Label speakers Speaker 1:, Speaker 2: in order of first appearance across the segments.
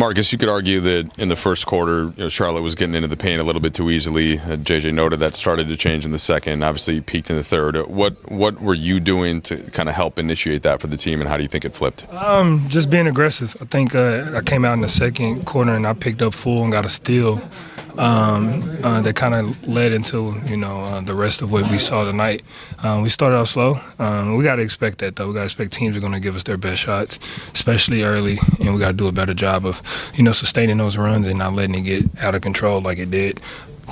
Speaker 1: Marcus, you could argue that in the first quarter, Charlotte was getting into the paint a little bit too easily. JJ noted that started to change in the second. Obviously, you peaked in the third. What were you doing to kind of help initiate that for the team, and how do you think it flipped?
Speaker 2: Just being aggressive. I think I came out in the second quarter and I picked up full and got a steal. That kind of led into the rest of what we saw tonight. We started off slow. We got to expect that, though. We got to expect teams are going to give us their best shots, especially early, and we got to do a better job of sustaining those runs and not letting it get out of control like it did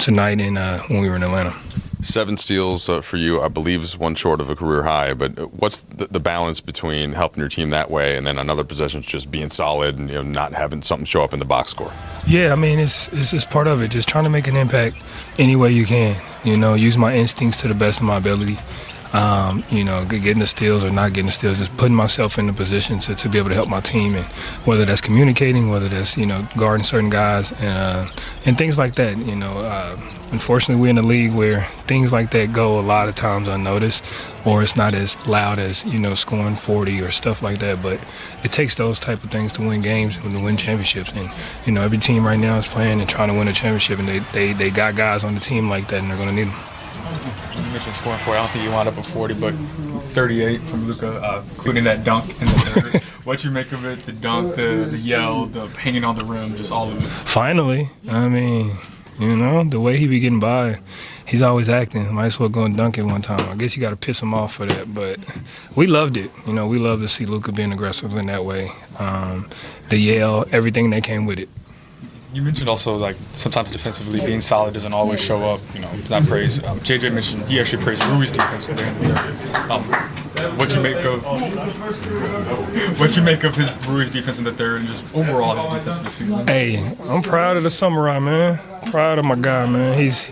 Speaker 2: tonight and when we were in Atlanta.
Speaker 1: 7 steals for you, I believe, is one short of a career high. But what's the balance between helping your team that way and then on other possessions just being solid and not having something show up in the box score?
Speaker 2: Yeah, I mean, it's just part of it. Just trying to make an impact any way you can. Use my instincts to the best of my ability. Getting the steals or not getting the steals, just putting myself in the position to be able to help my team, and whether that's communicating, whether that's guarding certain guys and things like that. Unfortunately, we're in a league where things like that go a lot of times unnoticed, or it's not as loud as scoring 40 or stuff like that. But it takes those type of things to win games and to win championships. And every team right now is playing and trying to win a championship, and they got guys on the team like that, and they're going to need them.
Speaker 3: You mentioned scoring 40. I don't think you wound up with 40, but 38 from Luka, including that dunk in the third. What you make of it? The dunk, the yell, the hanging on the rim, just all of it.
Speaker 2: Finally, I mean, the way he be getting by, he's always acting. Might as well go and dunk it one time. I guess you got to piss him off for that, but we loved it. We love to see Luka being aggressive in that way. The yell, everything that came with it.
Speaker 3: You mentioned also, sometimes defensively being solid doesn't always show up, that praise. JJ mentioned he actually praised Rui's defense there in the third. What you make of his Rui's defense in the third and just overall his defense this season?
Speaker 2: Hey, I'm proud of the samurai, man. Proud of my guy, man. He's,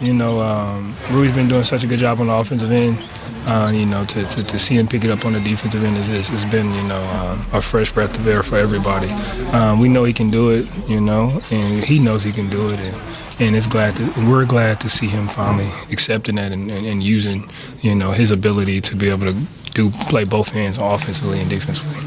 Speaker 2: Rui's been doing such a good job on the offensive end. To see him pick it up on the defensive end has been, a fresh breath of air for everybody. We know he can do it, and he knows he can do it, and we're glad to see him finally accepting that and using, his ability to be able to play both ends offensively and defensively.